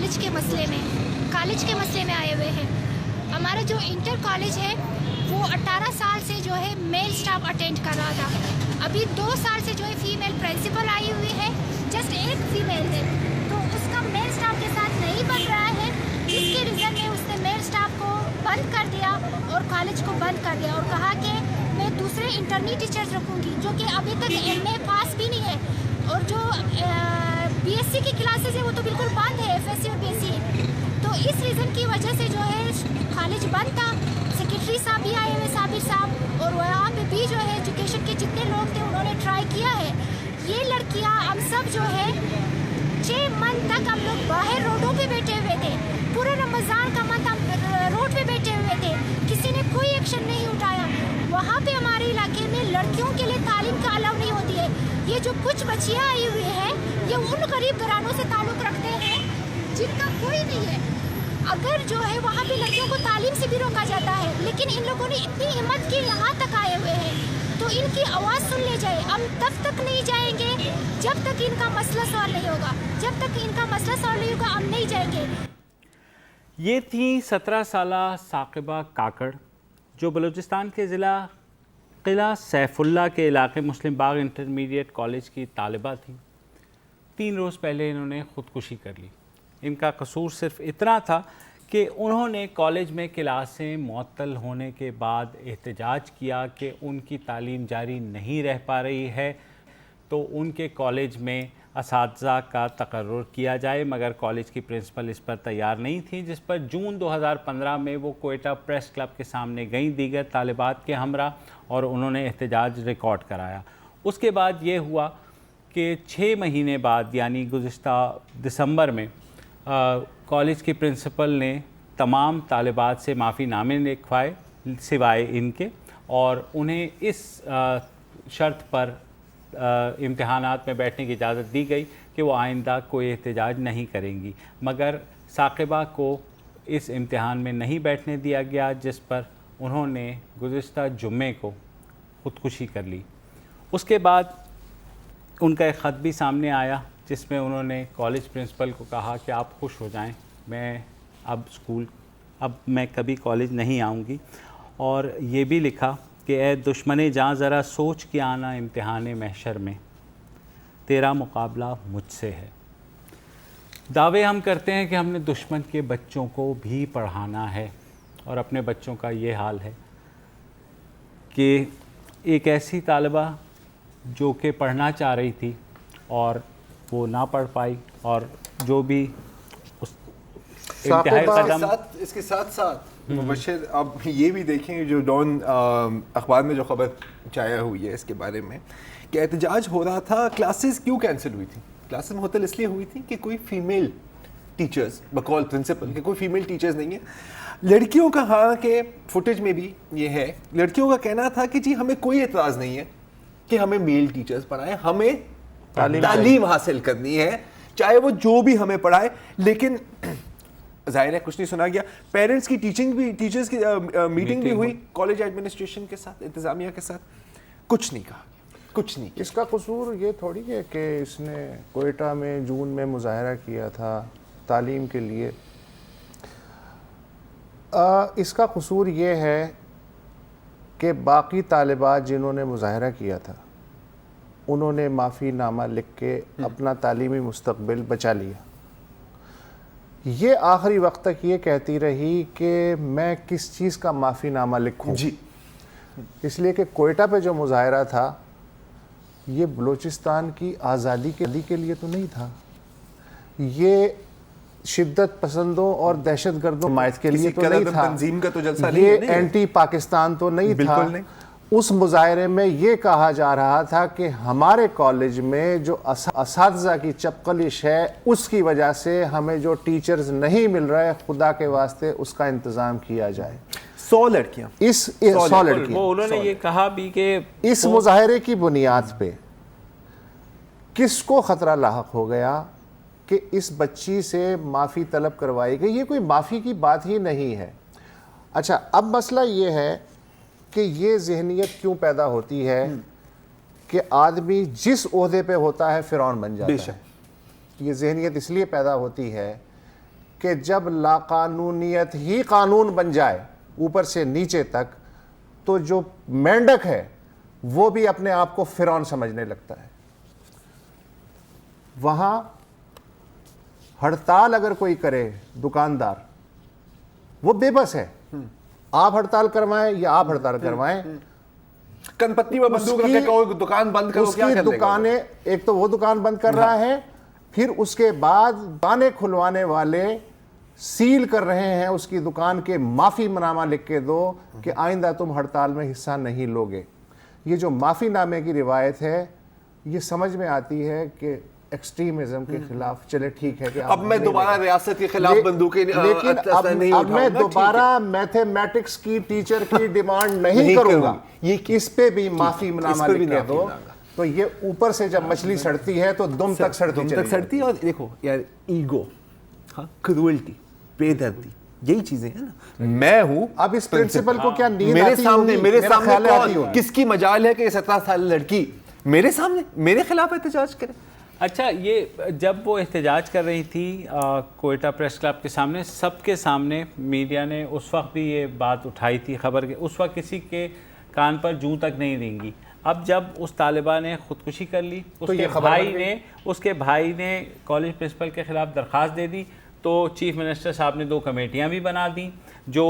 College کے مسئلے میں آئے ہوئے ہیں. ہمارا جو انٹر کالج ہے وہ 18 سال سے جو ہے میل سٹاف اٹینڈ کر رہا تھا. ابھی 2 سال سے جو ہے فیمیل پرنسپل آئی ہوئی ہے, جسٹ ایک فیمیل ہے, تو اس کا میل سٹاف کے ساتھ نہیں بن رہا ہے, جس کے ریزن میں اس نے میل سٹاف کو بند کر دیا اور کالج کو بند کر دیا اور کہا کہ میں دوسرے انٹرنی ٹیچرز رکھوں گی, جو کہ ابھی تک MA پاس بھی نہیں ہے. اور جو BSc کی کلاسز ہے وہ تو بالکل بند ہے, FSc اور BSc. تو اس ریزن کی وجہ سے جو ہے کالج بند تھا. سیکرٹری صاحب بھی آئے ہوئے, صابر صاحب, اور وہاں پہ بھی جو ہے ایجوکیشن کے جتنے لوگ تھے انہوں نے ٹرائی کیا ہے. یہ لڑکیاں ہم سب جو ہے 6 منتھ تک ہم لوگ باہر روڈوں پہ بیٹھے ہوئے تھے. پورے رمضان کا منتھ ہم روڈ پہ بیٹھے ہوئے تھے, کسی نے کوئی ایکشن نہیں اٹھایا. وہاں پہ ہمارے علاقے میں لڑکیوں کے لیے تعلیم کا الاؤ نہیں ہوتی ہے. یہ جو کچھ بچیاں آئی ہوئی ہیں یہ ان غریب گھرانوں سے تعلق رکھتے ہیں جن کا کوئی نہیں ہے. اگر جو ہے وہاں پہ لڑکیوں کو تعلیم سے بھی روکا جاتا ہے, لیکن ان لوگوں نے اتنی ہمت کی یہاں تک آئے ہوئے ہیں, تو ان کی آواز سن لے جائے. ہم تب تک نہیں جائیں گے جب تک ان کا مسئلہ سالو نہیں ہوگا. جب تک ان کا مسئلہ سالو نہیں ہوگا ہم نہیں جائیں گے. یہ تھیں 17 سالہ ثاقبہ کاکڑ, جو بلوچستان کے ضلع قلعہ سیف اللہ کے علاقے مسلم باغ انٹرمیڈیٹ کالج کی طالبہ تھیں. 3 روز پہلے انہوں نے خودکشی کر لی. ان کا قصور صرف اتنا تھا کہ انہوں نے کالج میں کلاسیں معطل ہونے کے بعد احتجاج کیا کہ ان کی تعلیم جاری نہیں رہ پا رہی ہے, تو ان کے کالج میں اساتذہ کا تقرر کیا جائے, مگر کالج کی پرنسپل اس پر تیار نہیں تھی, جس پر جون 2015 میں وہ کوئٹہ پریس کلب کے سامنے گئیں دیگر طالبات کے ہمراہ, اور انہوں نے احتجاج ریکارڈ کرایا. اس کے بعد یہ ہوا کہ 6 مہینے بعد یعنی گزشتہ دسمبر میں کالج کی پرنسپل نے تمام طالبات سے معافی نامے لکھوائے سوائے ان کے, اور انہیں اس شرط پر امتحانات میں بیٹھنے کی اجازت دی گئی کہ وہ آئندہ کوئی احتجاج نہیں کریں گی. مگر ثاقبہ کو اس امتحان میں نہیں بیٹھنے دیا گیا, جس پر انہوں نے گزشتہ جمعے کو خودکشی کر لی. اس کے بعد ان کا ایک خط بھی سامنے آیا جس میں انہوں نے کالج پرنسپل کو کہا کہ آپ خوش ہو جائیں, اب میں کبھی کالج نہیں آؤں گی, اور یہ بھی لکھا کہ اے دشمن جاں ذرا سوچ کے آنا امتحان محشر میں, تیرا مقابلہ مجھ سے ہے. دعوے ہم کرتے ہیں کہ ہم نے دشمن کے بچوں کو بھی پڑھانا ہے, اور اپنے بچوں کا یہ حال ہے کہ ایک ایسی طالبہ جو کہ پڑھنا چاہ رہی تھی اور وہ نہ پڑھ پائی, اور جو بھی انتہائی قدم اس کے ساتھ ساتھ مبشر آپ یہ بھی دیکھیں جو ڈان اخبار میں جو خبر چایا ہوئی ہے اس کے بارے میں کہ احتجاج ہو رہا تھا. کلاسز کیوں کینسل ہوئی تھی؟ کلاسز معطل اس لیے ہوئی تھی کہ کوئی فیمیل ٹیچرز بقول پرنسپل کہ کوئی فیمیل ٹیچرز نہیں ہیں. لڑکیوں کا ہاں کہ فوٹیج میں بھی یہ ہے, لڑکیوں کا کہنا تھا کہ جی ہمیں کوئی اعتراض نہیں ہے کہ ہمیں میل ٹیچرز پڑھائیں, ہمیں تعلیم حاصل کرنی ہے چاہے وہ جو بھی ہمیں پڑھائے. لیکن ظاہر ہے کچھ نہیں سنا گیا. پیرنٹس کی ٹیچرز کی میٹنگ بھی ہوئی کالج ایڈمنسٹریشن کے ساتھ, انتظامیہ کے ساتھ, کچھ نہیں کہا, کچھ نہیں. اس کا قصور یہ تھوڑی ہے کہ اس نے کوئٹہ میں جون میں مظاہرہ کیا تھا تعلیم کے لیے. اس کا قصور یہ ہے کہ باقی طالبات جنہوں نے مظاہرہ کیا تھا انہوں نے معافی نامہ لکھ کے اپنا تعلیمی مستقبل بچا لیا. یہ آخری وقت تک یہ کہتی رہی کہ میں کس چیز کا معافی نامہ لکھوں جی, اس لیے کہ کوئٹہ پہ جو مظاہرہ تھا یہ بلوچستان کی آزادی کے لیے تو نہیں تھا, یہ شدت پسندوں اور دہشت گردوں حمایت کے لیے تو نہیں تھا, تنظیم کا تو جلسہ نہیں ہے, یہ اینٹی پاکستان تو نہیں تھا. اس مظاہرے میں یہ کہا جا رہا تھا کہ ہمارے کالج میں جو اساتذہ کی چپقلش ہے اس کی وجہ سے ہمیں جو ٹیچرز نہیں مل رہے, خدا کے واسطے اس کا انتظام کیا جائے. 100 لڑکیاں 100 لڑکیاں وہ انہوں نے یہ کہا بھی کہ اس مظاہرے کی بنیاد پہ کس کو خطرہ لاحق ہو گیا کہ اس بچی سے معافی طلب کروائی گئی. یہ کوئی معافی کی بات ہی نہیں ہے. اچھا, اب مسئلہ یہ ہے کہ یہ ذہنیت کیوں پیدا ہوتی ہے کہ آدمی جس عہدے پہ ہوتا ہے فرعون بن جاتا ہے. یہ ذہنیت اس لیے پیدا ہوتی ہے کہ جب لاقانونیت ہی قانون بن جائے اوپر سے نیچے تک تو جو مینڈک ہے وہ بھی اپنے آپ کو فرعون سمجھنے لگتا ہے. وہاں ہڑتال اگر کوئی کرے دکاندار, وہ بے بس ہے, آپ ہڑتال کروائیں یا آپ ہڑتال کروائیں, کن پتی میں بندوق رکھ کے کہو دکان بند کرو, اس کیا کی کر لے گا؟ دکانیں, ایک تو وہ دکان بند کر رہا ہے, پھر اس کے بعد دکانیں کھلوانے والے سیل کر رہے ہیں اس کی دکان کے معافی نامہ لکھ کے دو کہ آئندہ تم ہڑتال میں حصہ نہیں لوگے. یہ جو معافی نامے کی روایت ہے یہ سمجھ میں آتی ہے کہ ایکسٹریمزم کے خلاف, چلے ٹھیک ہے کہ اب میں دوبارہ ریاست کے خلاف بندوقیں لیکن اب میں دوبارہ میتھمیٹکس کی ٹیچر کی ڈیمانڈ نہیں کروں گا, یہ اس پہ بھی معافی نامہ لکھ کے دو. تو یہ اوپر سے جب مچھلی سڑتی ہے تو دم تک سڑتی ہے. اور دیکھو یار, ایگو, کروئلٹی, بے دردی, یہی چیزیں ہیں نا. میں ہوں, اب اس پرنسپل کو کیا نیند میرے آتی سامنے ہوگی؟ میرے میرا سامنے خیال ہے آتی کون, ہوگی. کس کی مجال ہے کہ یہ 17 سال لڑکی میرے سامنے میرے خلاف احتجاج کرے؟ اچھا, یہ جب وہ احتجاج کر رہی تھی کوئٹہ پریس کلب کے سامنے, سب کے سامنے میڈیا نے اس وقت بھی یہ بات اٹھائی تھی خبر کے, اس وقت کسی کے کان پر جوں تک نہیں دیں گی. اب جب اس طالبہ نے خودکشی کر لی, اس کے بھائی نے کالج پرنسپل کے خلاف درخواست دے دی, تو چیف منسٹر صاحب نے 2 کمیٹیاں بھی بنا دیں, جو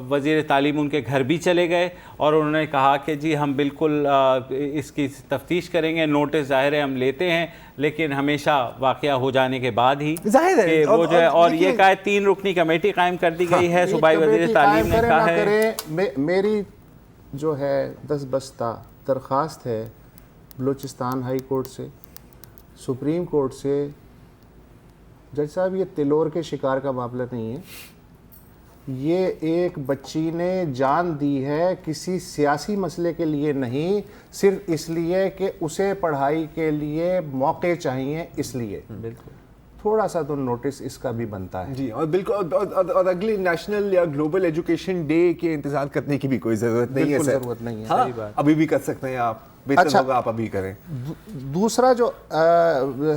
وزیر تعلیم ان کے گھر بھی چلے گئے اور انہوں نے کہا کہ جی ہم بالکل اس کی تفتیش کریں گے, نوٹس ظاہر ہے ہم لیتے ہیں لیکن ہمیشہ واقعہ ہو جانے کے بعد ہی ظاہر ہے وہ جو ہے. اور یہ کہا 3 رکنی کمیٹی قائم کر دی گئی ہے, صوبائی وزیر تعلیم نے کہا ہے. میری جو ہے 10 بستہ درخواست ہے بلوچستان ہائی کورٹ سے, سپریم کورٹ سے, جج صاحب یہ تلور کے شکار کا معاملہ نہیں ہے, یہ ایک بچی نے جان دی ہے کسی سیاسی مسئلے کے لیے نہیں, صرف اس لیے کہ اسے پڑھائی کے لیے موقع چاہیے, اس لیے بالکل تھوڑا سا تو نوٹس اس کا بھی بنتا ہے. جی, اور بالکل, اور اگلی نیشنل یا گلوبل ایجوکیشن ڈے کے انتظار کرنے کی بھی کوئی ضرورت نہیں ہے. ضرورت نہیں ہے. ہاں, ابھی بھی کر سکتے ہیں آپ, بہتر ہوگا آپ ابھی کریں. دوسرا جو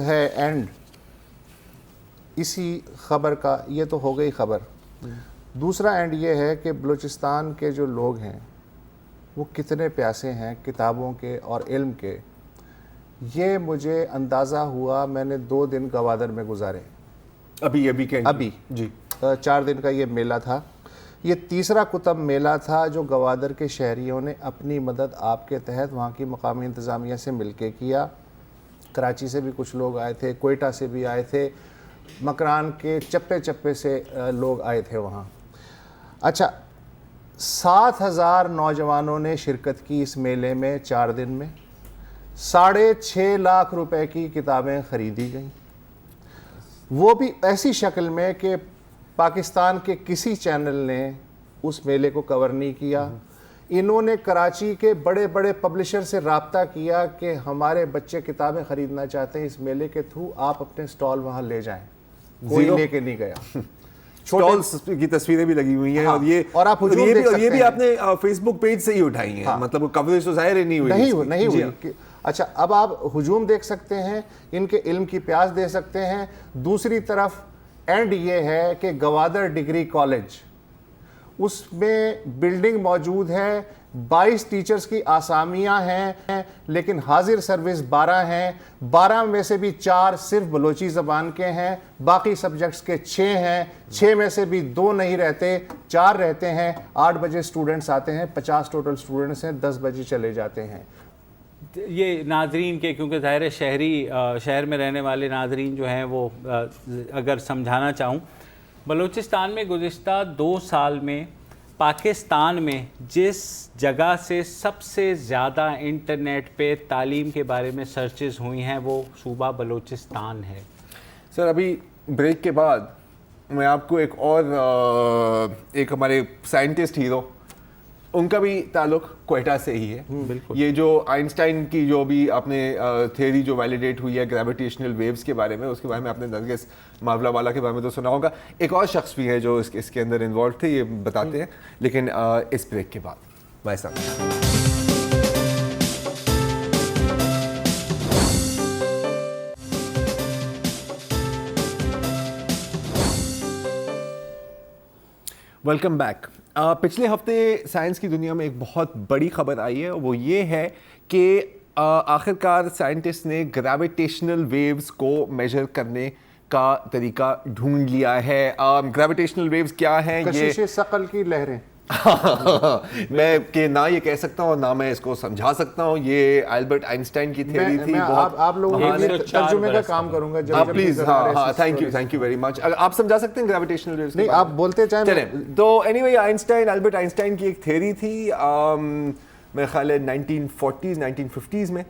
ہے اینڈ اسی خبر کا, یہ تو ہو گئی خبر, دوسرا اینڈ یہ ہے کہ بلوچستان کے جو لوگ ہیں وہ کتنے پیاسے ہیں کتابوں کے اور علم کے. یہ مجھے اندازہ ہوا, میں نے 2 دن گوادر میں گزارے, ابھی جی 4 دن کا یہ میلہ تھا. یہ تیسرا کتب میلہ تھا جو گوادر کے شہریوں نے اپنی مدد آپ کے تحت وہاں کی مقامی انتظامیہ سے مل کے کیا. کراچی سے بھی کچھ لوگ آئے تھے, کوئٹہ سے بھی آئے تھے, مکران کے چپے چپے سے لوگ آئے تھے وہاں. اچھا, 7,000 نوجوانوں نے شرکت کی اس میلے میں 4 دن میں. 6.5 لاکھ روپے کی کتابیں خریدی گئیں, وہ بھی ایسی شکل میں کہ پاکستان کے کسی چینل نے اس میلے کو کور نہیں کیا. انہوں نے کراچی کے بڑے بڑے پبلشر سے رابطہ کیا کہ ہمارے بچے کتابیں خریدنا چاہتے ہیں, اس میلے کے تھرو آپ اپنے سٹال وہاں لے جائیں. کوئی لے کے نہیں گیا. سٹالز کی تصویریں بھی لگی ہوئی ہیں, اور آپ یہ بھی آپ نے فیس بک پیج سے ہی اٹھائی ہیں, مطلب کوریج تو ظاہر نہیں ہوئی. اچھا, اب آپ ہجوم دیکھ سکتے ہیں, ان کے علم کی پیاس دے سکتے ہیں. دوسری طرف اینڈ یہ ہے کہ گوادر ڈگری کالج, اس میں بلڈنگ موجود ہے, 22 ٹیچرز کی آسامیاں ہیں, لیکن حاضر سروس 12 ہیں. 12 میں سے بھی 4 صرف بلوچی زبان کے ہیں, باقی سبجیکٹس کے 6 ہیں. 6 میں سے بھی 2 نہیں رہتے, 4 رہتے ہیں. 8 بجے سٹوڈنٹس آتے ہیں, 50 ٹوٹل سٹوڈنٹس ہیں, 10 بجے چلے جاتے ہیں. یہ ناظرین کے, کیونکہ ظاہر شہر میں رہنے والے ناظرین جو ہیں وہ اگر سمجھانا چاہوں, بلوچستان میں گزشتہ 2 سال میں پاکستان میں جس جگہ سے سب سے زیادہ انٹرنیٹ پہ تعلیم کے بارے میں سرچز ہوئی ہیں وہ صوبہ بلوچستان ہے. سر, ابھی بریک کے بعد میں آپ کو ایک ہمارے سائنٹسٹ ہیرو, ان کا بھی تعلق کوئٹہ سے ہی ہے. بالکل. یہ جو آئنسٹائن کی جو بھی آپ نے تھیوری جو ویلیڈیٹ ہوئی ہے گریویٹیشنل ویوز کے بارے میں, اس کے بارے میں آپ نے نرگس ماولا والا کے بارے میں تو سنا ہوگا. ایک اور شخص بھی ہے جو اس کے اندر انوالو تھے, یہ بتاتے ہیں, لیکن اس بریک کے بعد. بھائی صاحب, ویلکم بیک. پچھلے ہفتے سائنس کی دنیا میں ایک بہت بڑی خبر آئی ہے, وہ یہ ہے کہ آخرکار سائنٹسٹ نے گریویٹیشنل ویوز کو میجر کرنے کا طریقہ ڈھونڈ لیا ہے. گریویٹیشنل ویوز کیا ہیں؟ کشش ثقل کی لہریں. میں کہ نہ یہ کہہ سکتا ہوں اور نہ میں اس کو سمجھا سکتا ہوں. یہ البرٹ آئنسٹائن کی تھیوری تھی. آپ لوگوں کے لیے ترجمے کا کام کروں گا جب پلیز. ہاں تھینک یو ویری مچ. آپ سمجھا سکتے ہیں گریویٹیشنل ویوز؟ نہیں, آپ بولتے چاہیں. چلیں تو اینی وے البرٹ آئنسٹائن کی ایک تھیوری تھی, میرے خیال ہے 1940s 1950s میں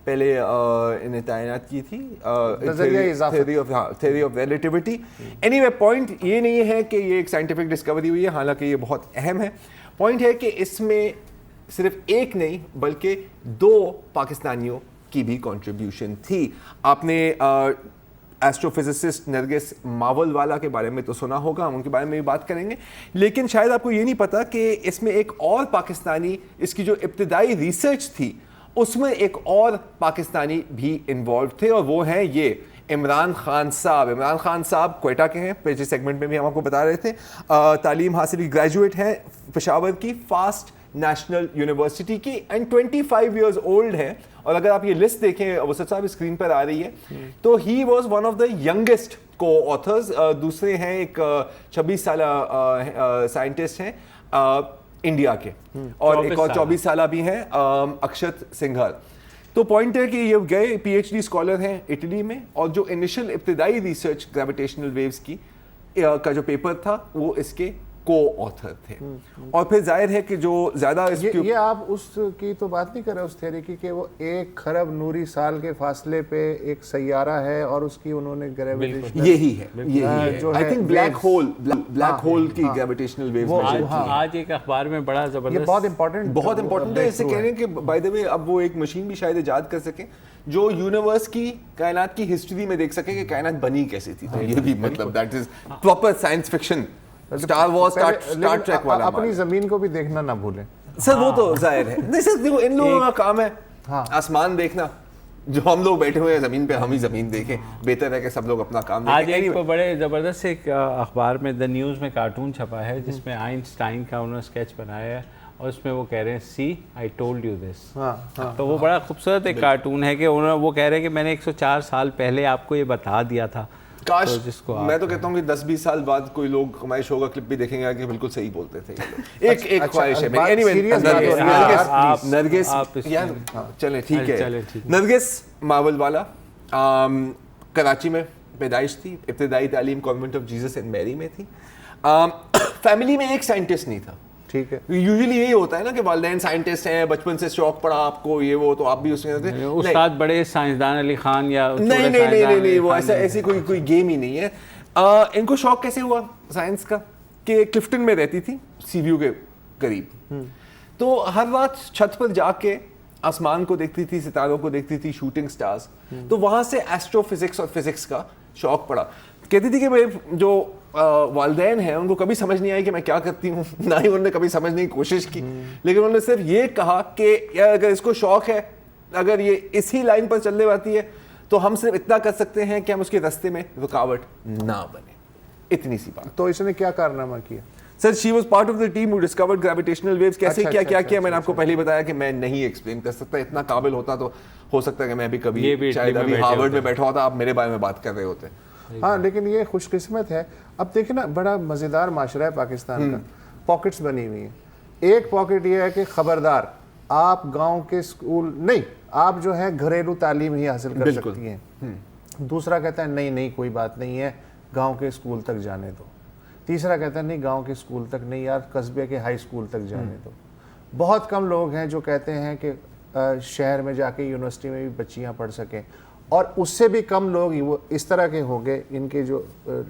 پہلے انہیں تعینات کی تھی, theory of relativity. Any way point یہ نہیں ہے کہ یہ ایک سائنٹیفک ڈسکوری ہوئی ہے, حالانکہ یہ بہت اہم ہے. پوائنٹ ہے کہ اس میں صرف ایک نہیں بلکہ 2 پاکستانیوں کی بھی کنٹریبیوشن تھی. آپ نے ایسٹرو فزسسٹ نرگس ماول والا کے بارے میں تو سنا ہوگا, ہم ان کے بارے میں بھی بات کریں گے, لیکن شاید آپ کو یہ نہیں پتا کہ اس میں ایک اور پاکستانی, اس کی جو ابتدائی ریسرچ تھی اس میں ایک اور پاکستانی بھی انوالو تھے, اور وہ ہیں یہ عمران خان صاحب. عمران خان صاحب کوئٹہ کے ہیں, پچھلے سیگمنٹ میں بھی ہم آپ کو بتا رہے تھے. تعلیم حاصل کی, گریجویٹ ہیں پشاور کی فاسٹ نیشنل یونیورسٹی کی, اینڈ 25 ایئرز اولڈ ہیں. اور اگر آپ یہ لسٹ دیکھیں وسط صاحب اسکرین پر آ رہی ہے, تو he was one of the youngest کو آتھرز. دوسرے ہیں ایک 26 سالہ سائنٹسٹ ہیں انڈیا کے, اور ایک اور 24 سالہ بھی ہیں اکشت سنگھل. تو پوائنٹ ہے کہ یہ گئے پی ایچ ڈی اسکالر ہیں اٹلی میں, اور جو انیشل ابتدائی ریسرچ گریویٹیشنل ویوز کی کا جو پیپر تھا وہ اس کے کو آتھر تھے. اور پھر ظاہر ہے کہ جو زیادہ یہ آپ اس کی تو بات نہیں کر رہے اس تھیوری کی کہ وہ 1 خرب نوری سال کے فاصلے پہ ایک سیارہ ہے اور اس کی انہوں نے گریویٹیشنل, یہی ہے آئی تھنک بلیک ہول کی گریویٹیشنل ویوز. آج ایک اخبار میں بڑا زبردست, یہ بہت امپورٹنٹ ہے. اس سے کہہ رہے ہیں کہ بائی دا وے اب وہ ایک مشین بھی شاید ایجاد کر سکیں جو یونیورس کی, کائنات کی ہسٹری میں دیکھ سکے کہ کائنات بنی کیسی تھی. تو یہ بھی مطلب that is proper science fiction, star wars star track والا. اپنی زمین کو بھی دیکھنا نہ بھولیں سر, وہ تو ظاہر ہے. نہیں سر دیکھو, ان لوگوں کا کام ہے آسمان دیکھنا, جو ہم لوگ بیٹھے ہوئے ہیں زمین پہ, ہم ہی زمین دیکھیں. بہتر ہے کہ سب لوگ اپنا کام دیکھیں. آج ایک بڑے زبردست ایک اخبار میں دا نیوز میں کارٹون چھپا ہے جس میں آئنسٹائن کا انہوں نے اسکیچ بنایا ہے, اور اس میں وہ کہہ رہے ہیں سی آئی ٹولڈ یو دس. تو وہ بڑا خوبصورت ایک کارٹون ہے کہ وہ کہہ رہے ہیں کہ میں نے 104 سال پہلے آپ کو یہ بتا دیا تھا. کاش, میں تو کہتا ہوں کہ 10-20 سال بعد کوئی لوگ ہمارے شو کا کلپ بھی دیکھیں گے کہ بالکل صحیح بولتے تھے. ایک خواہش ہے نرگس, چلیں ٹھیک ہے, نرگس ماول والا کراچی میں پیدائش تھی, ابتدائی تعلیم کانوینٹ آف جیزس اینڈ میری میں تھی. فیملی میں ایک سائنٹسٹ نہیں تھا. ٹھیک ہے, یوزلی یہی ہوتا ہے نا کہ والدین سائنٹسٹ ہیں, بچپن سے شوق پڑا آپ کو یہ وہ, تو آپ بھی اس میں استاد بڑے سائنسدان علی خان یا نہیں, وہ ایسی کوئی گیم ہی نہیں ہے. ان کو شوق کیسے ہوا سائنس کا کہ کلفٹن میں رہتی تھی سی ویو کے قریب, تو ہر رات چھت پر جا کے آسمان کو دیکھتی تھی, ستاروں کو دیکھتی تھی, شوٹنگ سٹارز. تو وہاں سے ایسٹرو فزکس اور فزکس کا شوق پڑا. کہتی تھی کہ میرے جو والدین ہیں ان کو کبھی سمجھ نہیں آئی کہ میں کیا کرتی ہوں, نہ ہی انہوں نے کبھی سمجھنے کی کوشش کی, لیکن انہوں نے صرف یہ کہا کہ یار اگر اس کو شوق ہے, اگر یہ اسی لائن پر چلنے والی ہے, تو ہم صرف اتنا کر سکتے ہیں کہ ہم اس کے راستے میں رکاوٹ نہ بنے. اتنی سی بات. تو اس نے کیا کارنامہ کیا؟ Sir she was part of the team who discovered gravitational waves. کیسے کیا میں نے آپ کو پہلے ہی بتایا کہ میں نہیں ایکسپلین کر سکتا. اتنا قابل ہوتا تو ہو سکتا ہے کہ میں بھی کبھی شاید ابھی ہارورڈ میں بیٹھا ہوتا, آپ میرے بارے میں بات کر رہے ہوتے. ہاں, لیکن یہ خوش قسمت ہے. اب دیکھیں نا, بڑا مزیدار معاشرہ ہے پاکستان کا, پاکٹس بنی ہوئی ہیں. ایک پاکٹ یہ ہے کہ خبردار آپ گاؤں کے اسکول نہیں, آپ جو ہے گھریلو تعلیم ہی حاصل کر سکتی ہیں. دوسرا کہتا ہے نہیں کوئی بات نہیں ہے, گاؤں کے اسکول تک جانے دو. تیسرا کہتا ہے نہیں گاؤں کے اسکول تک نہیں یار, قصبے کے ہائی اسکول تک جانے دو. بہت کم لوگ ہیں جو کہتے ہیں کہ شہر میں جا کے یونیورسٹی میں بھی بچیاں پڑھ سکیں, اور اس سے بھی کم لوگ وہ اس طرح کے ہوں گے ان کے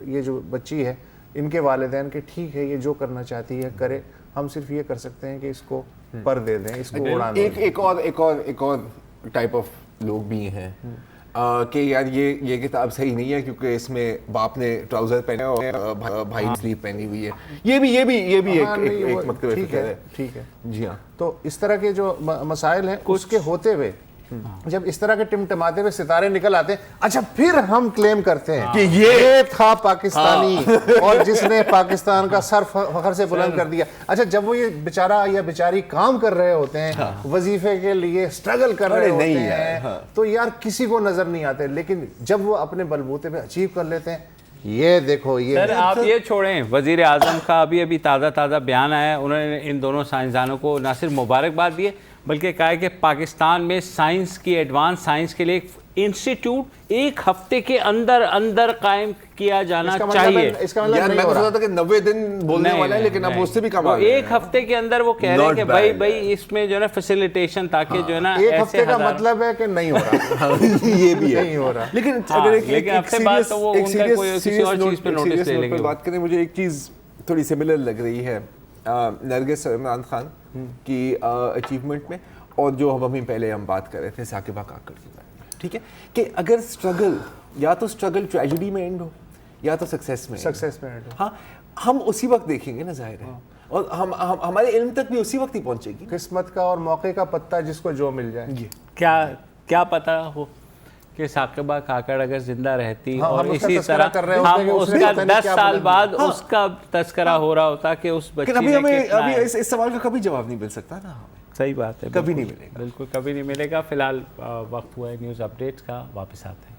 یہ جو بچی ہے ان کے والدین کہ ٹھیک ہے یہ جو کرنا چاہتی ہے کرے, ہم صرف یہ کر سکتے ہیں کہ اس کو پر دے دیں, اس کو اڑا دیں. ایک اور ٹائپ آف لوگ بھی ہیں کہ یار یہ کتاب صحیح نہیں ہے کیونکہ اس میں باپ نے ٹراؤزر پہنے اور بھائی نے سلیپ پہنی ہوئی ہے. یہ بھی ایک مطلب ٹھیک ہے. جی ہاں. تو اس طرح کے جو مسائل ہیں اس کے ہوتے ہوئے جب اس طرح کے ٹمٹماتے ہوئے ستارے نکل آتے ہیں, اچھا پھر ہم کلیم کرتے ہیں کہ یہ تھا پاکستانی اور جس نے پاکستان کا سر فخر سے بلند کر دیا. اچھا جب وہ یہ بیچارہ یا بیچاری کام کر رہے ہوتے ہیں, وظیفے کے لیے اسٹرگل کر رہے ہوتے ہیں, تو یار کسی کو نظر نہیں آتے, لیکن جب وہ اپنے بلبوتے پہ اچیو کر لیتے ہیں, یہ دیکھو یہ سر آپ یہ چھوڑیں, وزیر اعظم کا ابھی تازہ بیان آیا, انہوں نے ان دونوں سائنسدانوں کو نہ صرف مبارکباد دی ہے بلکہ کہا ہے کہ پاکستان میں سائنس کی ایڈوانس سائنس کے لیے ایک انسٹیٹیوٹ 1 ہفتے کے اندر قائم کیا جانا چاہیے. اس کا مطلب یار میں سوچا تھا کہ 90 دن بولنے والا ہے, لیکن اب اس سے بھی کم آ گیا. 1 ہفتے کے اندر وہ کہہ رہے ہیں کہ بھائی اس میں جو ہے نا فیسیلیٹیشن, تاکہ جو ہے نا 1 ہفتے کا مطلب ہے کہ نہیں ہو رہا, یہ بھی ہے نہیں ہو رہا. لیکن اگر ایک ہفتے بعد تو وہ ان کا کوئی کسی اور چیز پہ نوٹس لے لیں گے. بات کریں, مجھے ایک چیز تھوڑی سملر لگ رہی ہے نرگس عمران خان کی اچیومنٹ میں, اور جو ہم پہلے بات کر رہے تھے ثاقبہ کاکڑ کے بارے میں, ٹھیک ہے, کہ اگر اسٹرگل یا تو اسٹرگل ٹریجڈی میں اینڈ ہو یا تو سکسیس میں اینڈ ہو, ہاں ہم اسی وقت دیکھیں گے نا, ظاہر ہے, اور ہمارے علم تک بھی اسی وقت ہی پہنچے گی. قسمت کا اور موقع کا پتہ جس کو جو مل جائے. کیا پتہ ہو کہ ثاقبہ کاکڑ اگر زندہ رہتی اور ہم اسی طرح ہم اس کا 10 سال بعد اس کا تذکرہ ہو رہا ہوتا کہ اس بچی نے ابھی اس سوال کا کبھی جواب نہیں مل سکتا نا ہمیں. صحیح بات ہے, کبھی نہیں ملے گا, بالکل کبھی نہیں ملے گا. فی الحال وقت ہوا ہے نیوز اپڈیٹس کا, واپس آتے ہیں.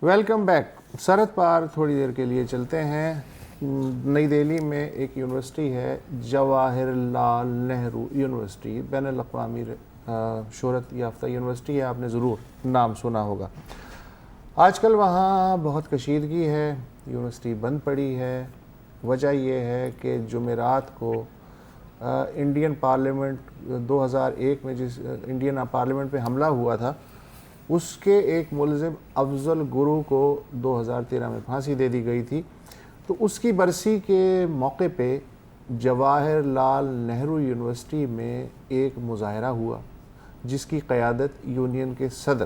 Welcome back. سرحد پار تھوڑی دیر کے لیے چلتے ہیں. نئی دہلی میں ایک یونیورسٹی ہے, جواہر لال نہرو یونیورسٹی, بین الاقوامی شہرت یافتہ یونیورسٹی ہے, آپ نے ضرور نام سنا ہوگا. آج کل وہاں بہت کشیدگی ہے, یونیورسٹی بند پڑی ہے. وجہ یہ ہے کہ جمعرات کو انڈین پارلیمنٹ 2001 میں جس انڈین پارلیمنٹ پہ حملہ ہوا تھا, اس کے ایک ملزم افضل گرو کو 2013 میں پھانسی دے دی گئی تھی. تو اس کی برسی کے موقع پہ جواہر لال نہرو یونیورسٹی میں ایک مظاہرہ ہوا, جس کی قیادت یونین کے صدر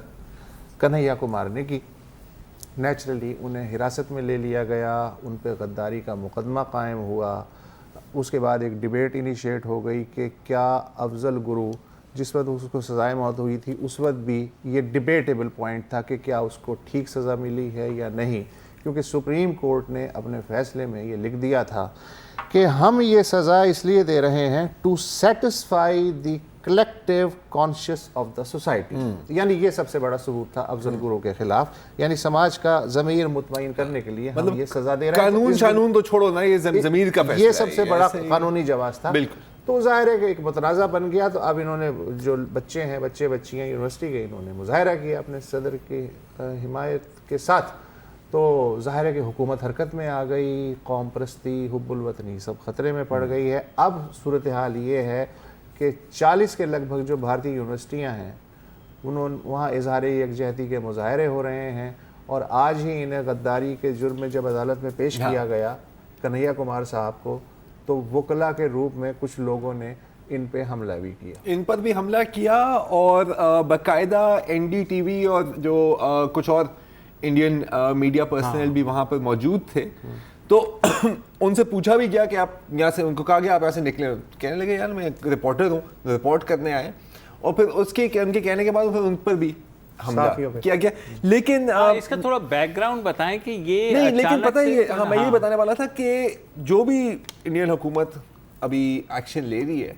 کنہیا کمار نے کی. نیچرلی انہیں حراست میں لے لیا گیا, ان پہ غداری کا مقدمہ قائم ہوا. اس کے بعد ایک ڈیبیٹ انیشیٹ ہو گئی کہ کیا افضل گرو, جس وقت اس کو سزائے موت ہوئی تھی اس وقت بھی یہ ڈیبیٹیبل پوائنٹ تھا کہ کیا اس کو ٹھیک سزا ملی ہے یا نہیں, کیونکہ سپریم کورٹ نے اپنے فیصلے میں یہ لکھ دیا تھا کہ ہم یہ سزا اس لیے دے رہے ہیں to satisfy the collective conscious of the society. یعنی یہ سب سے بڑا ثبوت تھا افضل گرو کے خلاف, یعنی سماج کا ضمیر مطمئن کرنے کے لیے ہم یہ سزا دے رہے ہیں. قانون تو چھوڑو نا, یہ ضمیر کا فیصلہ ہے, یہ سب سے بڑا قانونی جواز تھا. بالکل. تو ظاہر ہے کہ ایک متنازع بن گیا. تو اب انہوں نے جو بچے ہیں, بچیاں یونیورسٹی کے, انہوں نے مظاہرہ کیا اپنے صدر کی حمایت کے ساتھ. تو ظاہر ہے کہ حکومت حرکت میں آ گئی, قوم پرستی, حب الوطنی سب خطرے میں پڑ گئی ہے. اب صورتحال یہ ہے کہ 40 کے لگ بھگ جو بھارتی یونیورسٹیاں ہیں, وہاں اظہار یکجہتی کے مظاہرے ہو رہے ہیں. اور آج ہی انہیں غداری کے جرم میں جب عدالت میں پیش کیا گیا کنہیا کمار صاحب کو, تو وکلا کے روپ میں کچھ لوگوں نے ان پہ حملہ بھی کیا. ان پر بھی حملہ کیا, اور باقاعدہ این ڈی ٹی وی اور جو کچھ اور انڈین میڈیا پرسنل بھی وہاں پر موجود تھے. تو ان سے پوچھا بھی گیا کہ آپ یہاں سے, ان کو کہا گیا آپ یہاں سے نکلیں. کہنے لگے یار میں رپورٹر ہوں, رپورٹ کرنے آئے. اور پھر اس کے ان کے کہنے کے بعد پھر ان پر بھی حملہ کیا گیا. لیکن اس کا تھوڑا بیک گراؤنڈ بتائیں کہ یہ نہیں, لیکن پتہ یہ میں یہ بتانے والا تھا کہ جو بھی انڈین حکومت ابھی ایکشن لے رہی ہے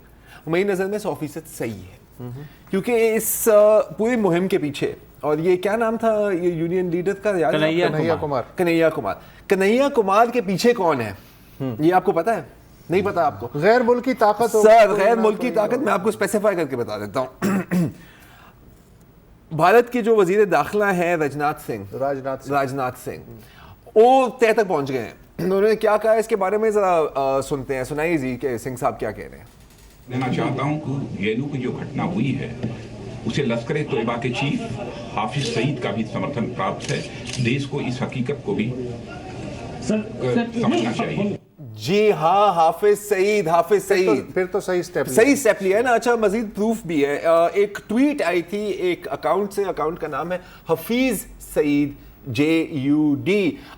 میری نظر میں 100% صحیح ہے, کیونکہ اس پوری مہم کے پیچھے, اور یہ کیا نام تھا یہ یونین لیڈر کا, کنہیا کمار کے پیچھے کون ہے یہ آپ کو پتا ہے؟ نہیں پتا آپ کو؟ غیر ملکی طاقت. سر غیر ملکی طاقت میں آپ کو اسپیسیفائی کر کے بتا دیتا ہوں. بھارت کے جو وزیر داخلہ ہیں راجناتھ سنگھ, وہ طے تک پہنچ گئے ہیں. انہوں نے کیا کہا اس کے بارے میں ذرا سنتے ہیں, سنائیے جی کہ سنگھ صاحب کیا کہہ رہے ہیں. دینا چاہتا ہوں کہ جے کی جو گھٹنا ہوئی ہے اسے لشکر طیبہ کے چیف حافظ سعید کا بھی سمرتھن پراپت ہے. دیش کو اس حقیقت کو بھی سمجھنا چاہیے. جی ہاں, حافظ سعید پھر تو صحیح سٹیپ لیا ہے نا. اچھا مزید پروف بھی ہے. ایک ٹویٹ آئی تھی ایک اکاؤنٹ سے, اکاؤنٹ کا نام ہے حفیظ سعید JUD,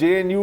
JNU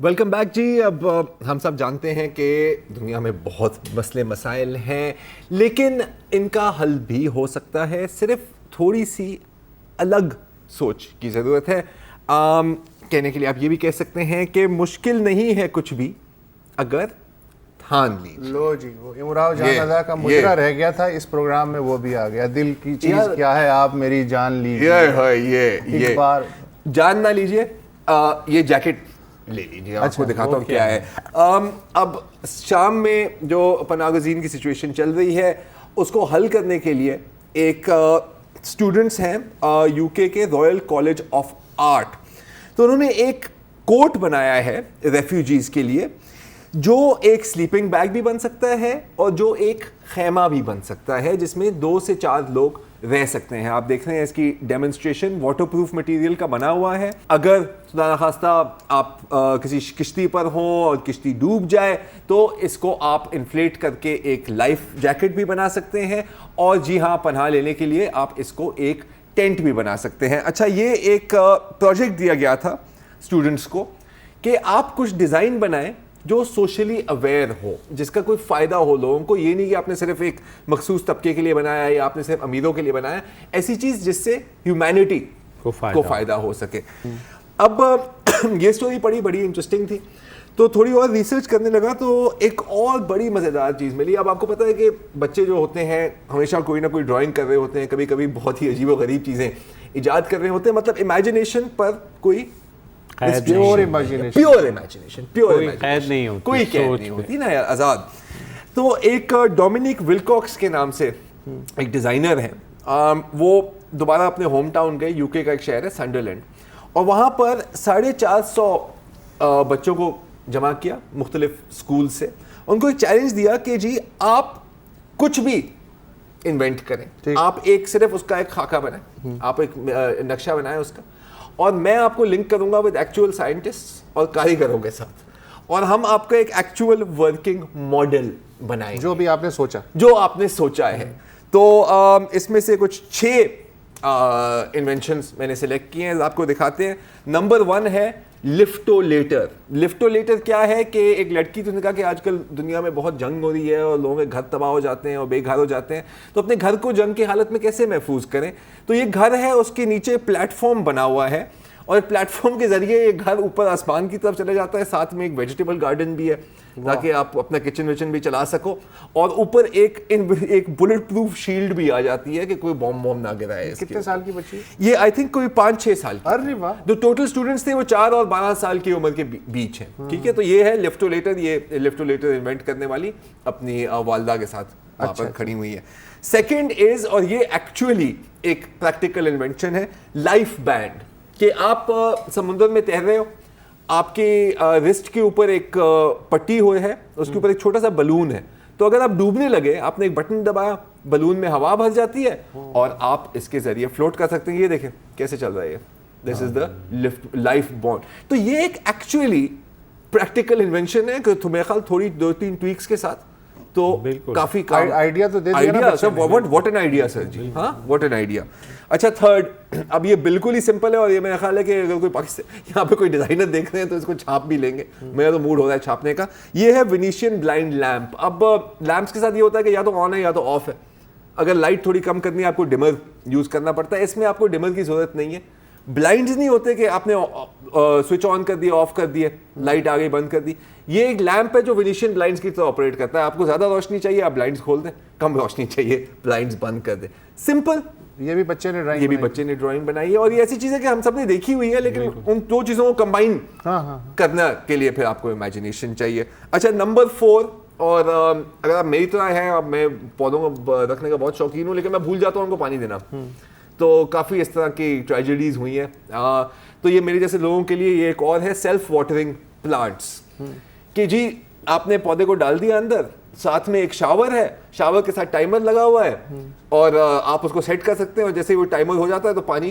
ویلکم بیک جی. اب ہم سب جانتے ہیں کہ دنیا میں بہت مسئلے مسائل ہیں, لیکن ان کا حل بھی ہو سکتا ہے, صرف تھوڑی سی الگ سوچ کی ضرورت ہے. کہنے کے لیے آپ یہ بھی کہہ سکتے ہیں کہ مشکل نہیں ہے کچھ بھی اگر تھان لیجیے. لو جی, وہ امراؤ جان ادا کا مجرا رہ گیا تھا, اس پروگرام میں وہ بھی آ گیا. دل کی چیز کیا ہے آپ میری جان لیجیے. یہ بار جان نہ لیجیے, یہ جیکٹ لے لیجیے, آپ کو دکھاتا ہوں کیا ہے. اب شام میں جو پناہ گزین کی سچویشن چل رہی ہے اس کو حل کرنے کے لیے ایک اسٹوڈنٹس ہیں یو کے رائل کالج آف آرٹ, تو انہوں نے ایک کوٹ بنایا ہے ریفیوجیز کے لیے جو ایک سلیپنگ بیگ بھی بن سکتا ہے اور جو ایک خیمہ بھی بن سکتا ہے جس میں 2 سے 4 لوگ رہ سکتے ہیں. آپ دیکھ رہے ہیں اس کی ڈیمونسٹریشن واٹر پروف مٹیریل کا بنا ہوا ہے. اگر خدا نخواستہ آپ کسی کشتی پر ہوں اور کشتی ڈوب جائے تو اس کو آپ انفلیٹ کر کے ایک لائف جیکٹ بھی بنا سکتے ہیں, اور جی ہاں پناہ لینے کے لیے آپ اس کو ایک ٹینٹ بھی بنا سکتے ہیں. اچھا, یہ ایک پروجیکٹ دیا گیا تھا اسٹوڈنٹس کو کہ آپ کچھ ڈیزائن بنائیں جو سوشلی اویئر ہو, جس کا کوئی فائدہ ہو لوگوں کو. یہ نہیں کہ آپ نے صرف ایک مخصوص طبقے کے لیے بنایا یا آپ نے صرف امیروں کے لیے بنایا, ایسی چیز جس سے ہیومینٹی کو فائدہ ہو سکے. اب یہ سٹوری پڑھی, بڑی انٹرسٹنگ تھی, تو تھوڑی اور ریسرچ کرنے لگا تو ایک اور بڑی مزیدار چیز ملی. اب آپ کو پتہ ہے کہ بچے جو ہوتے ہیں ہمیشہ کوئی نہ کوئی ڈرائنگ کر رہے ہوتے ہیں, کبھی کبھی بہت ہی عجیب و غریب چیزیں ایجاد کر رہے ہوتے ہیں, مطلب امیجنیشن پر کوئی پیور امیجنیشن, کوئی قید نہیں ہوتی, کوئی قید نہیں ہوتی نا یار, آزاد. تو ایک ڈومینک ولکاکس کے نام سے ایک ڈیزائنر ہیں, وہ دوبارہ اپنے ہوم ٹاؤن گئے, یو کے کا ایک شہر ہے سنڈرلینڈ, اور وہاں پر 450 بچوں کو جمع کیا مختلف اسکول سے. ان کو ایک چیلنج دیا کہ جی آپ کچھ بھی انوینٹ کریں, آپ ایک صرف اس کا ایک خاکہ بنائیں, آپ ایک نقشہ بنائیں اس کا, اور میں آپ کو لنک کروں گا ود ایکچوئل سائنٹسٹ اور کاریگروں کے ساتھ, اور ہم آپ کا ایک ایکچوئل ورکنگ ماڈل بنائیں جو بھی آپ نے سوچا, جو آپ نے سوچا ہے. تو اس میں سے کچھ 6 انوینشنز میں نے سلیکٹ کیے ہیں, آپ کو دکھاتے ہیں. نمبر 1 ہے لفٹولیٹر. لفٹولیٹر کیا ہے کہ ایک لڑکی, تو نے کہا کہ آج کل دنیا میں بہت جنگ ہو رہی ہے اور لوگوں کے گھر تباہ ہو جاتے ہیں اور بے گھر ہو جاتے ہیں, تو اپنے گھر کو جنگ کی حالت میں کیسے محفوظ کریں. تو یہ گھر ہے, اس کے نیچے پلیٹ فارم بنا ہوا ہے, اور پلیٹ فارم کے ذریعے یہ گھر اوپر آسمان کی طرف چلے جاتا ہے, ساتھ میں ایک ویجیٹیبل گارڈن بھی ہے تاکہ آپ اپنا کچن وچن بھی چلا سکو, اور اوپر ایک بلٹ پروف شیلڈ بھی آ جاتی ہے کہ کوئی بوم نہ گرائے. کتنے سال کی بچی؟ یہ آئی تھنک کوئی 5-6 سال کی. ارے واہ. جو ٹوٹل اسٹوڈنٹس تھے وہ 4 اور 12 سال کی عمر کے بیچ ہیں, ٹھیک ہے. تو یہ ہے لفٹولیٹر, یہ لفٹولیٹر انوینٹ کرنے والی اپنی والدہ کے ساتھ وہاں پر کھڑی ہوئی ہے. سیکنڈ از, اور یہ ایکچولی ایک پریکٹیکل انوینشن ہے, لائف بینڈ. کہ آپ سمندر میں تیر رہے ہو, آپ کے رسٹ کے اوپر ایک پٹی ہوئے ہے, اس کے اوپر ایک چھوٹا سا بلون ہے, تو اگر آپ ڈوبنے لگے, آپ نے ایک بٹن دبایا, بلون میں ہوا بھر جاتی ہے اور آپ اس کے ذریعے فلوٹ کر سکتے ہیں. یہ دیکھیں کیسے چل رہا ہے, دس از دا لائف بونڈ. تو یہ ایک ایکچولی پریکٹیکل انوینشن ہے کہ میرے خیال تھوڑی 2-3 ٹویکس کے ساتھ تو کافی آئیڈیا تو دے دیا نا. واٹ این آئیڈیا سر جی, ہاں واٹ این آئیڈیا. اچھا, تھرڈ, اب یہ بالکل ہی سمپل ہے, اور یہ میرا خیال ہے کہ اگر کوئی پاکستان یہاں پہ کوئی ڈیزائنر دیکھ رہے ہیں تو اس کو چھاپ بھی لیں گے, میرا تو موڈ ہو رہا ہے چھاپنے کا. یہ ہے وینیشین بلائنڈ لیمپ. اب لیمپس کے ساتھ یہ ہوتا ہے کہ یا تو آن ہے یا تو آف ہے. اگر لائٹ تھوڑی کم کرنی ہے آپ کو ڈمر یوز کرنا پڑتا ہے, اس میں آپ کو ڈمر کی ضرورت نہیں ہے. بلائنڈز نہیں ہوتے کہ آپ نے سوئچ آن کر دیا, آف کر دیا, لائٹ آ گئی, بند کر دی. یہ ایک لیمپ ہے جو وینیشین بلائنڈز کی طرح آپریٹ کرتا ہے. آپ کو زیادہ روشنی چاہیے, آپ بلائنڈز کھول دیں, کم روشنی چاہیے, بلائنڈز بند کر دیں. سمپل. یہ بھی بچے نے ڈرائنگ بنائی ہے, اور یہ ایسی چیزیں کہ ہم سب نے دیکھی ہوئی ہے, لیکن ان 2 چیزوں کو کمبائن کرنا کے لیے پھر آپ کو امیجنیشن چاہیے. اچھا, نمبر 4, اور اگر آپ میری طرح ہیں, اب میں پودوں کو رکھنے کا بہت شوقین ہوں, لیکن میں بھول جاتا ہوں ان کو پانی دینا, تو کافی اس طرح کی ٹریجڈیز ہوئی ہیں. تو یہ میرے جیسے لوگوں کے لیے یہ ایک اور ہے سیلف واٹرنگ پلانٹس, کہ جی آپ نے پودے کو ڈال دیا اندر, ساتھ میں ایک شاور ہے, شاور کے ساتھ ٹائمر لگا ہوا ہے, اور آپ اس کو سیٹ کر سکتے ہیں, اور جیسے وہ ٹائمر ہو جاتا ہے تو پانی